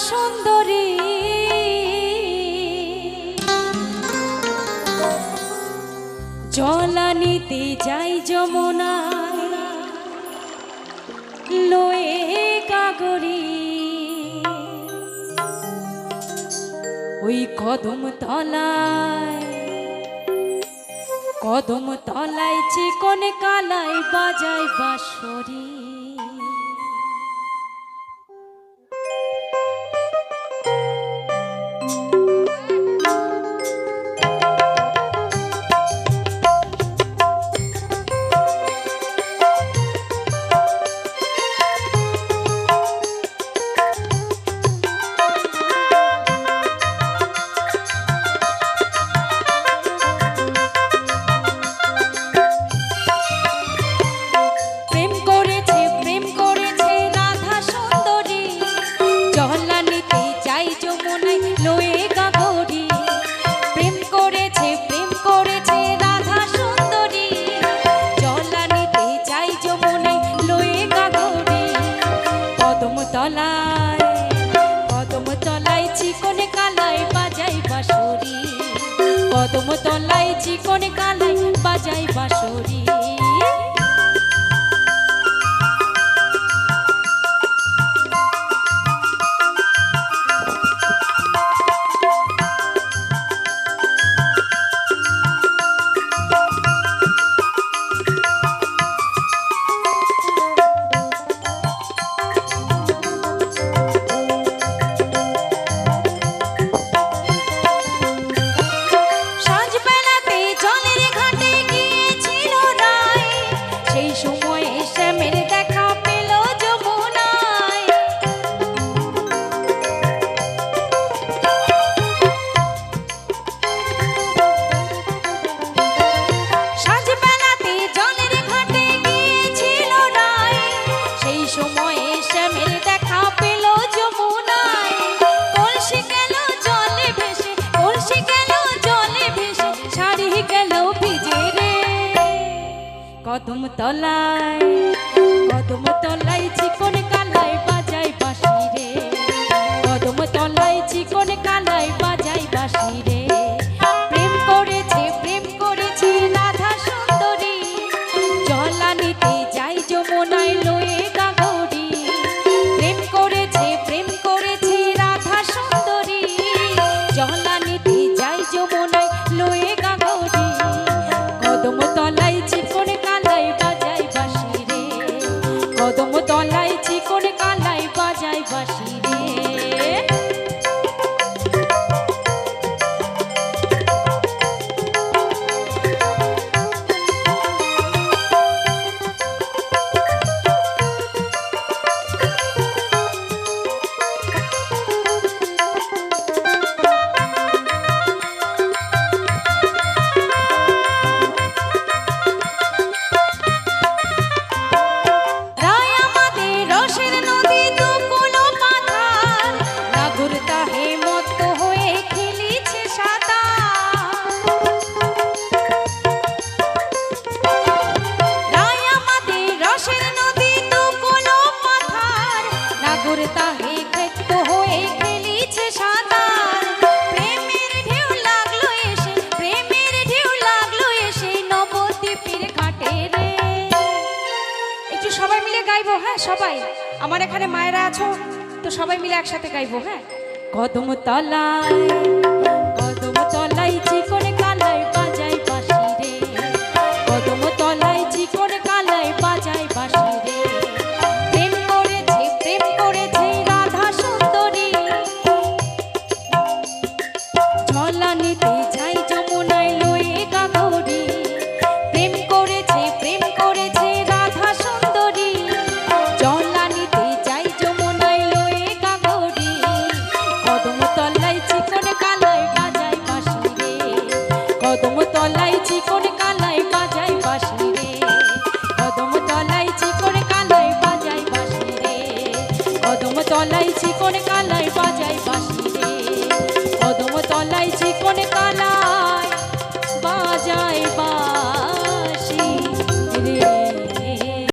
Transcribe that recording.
সুন্দরী জলানিতে যাই যমুনায় লয়ে গাগরি ওই কদম তলায় চিকন কালাই বাজায় বাঁশরি। কদম তলায় চিকন কালাই বাজাই বাঁশরি, কদম তলায় চিকন কালাই বাজাই বাঁশরি। কদম তলায় চিকন কালাই বাজাই বাঁশি রে, কদম তলায় চিকন কালাই বাজাই বাঁশি রে। প্রেম করেছে রাধা সুন্দরী জলানিতে যাই যমুনায় লয়ে গাগরি। প্রেম করেছে রাধা সুন্দরী জলানিতে যাই যমুনায় লয়ে গাগরি। কদম তলায় চিকন কালাই বাজাই বাঁশি রে, কদম তলায় চিকন কালাই বাজাই বাঁশি রে। হ্যাঁ সবাই আমার এখানে মায়েরা আছো তো সবাই মিলে একসাথে গাইবো। হ্যাঁ কদম তলায়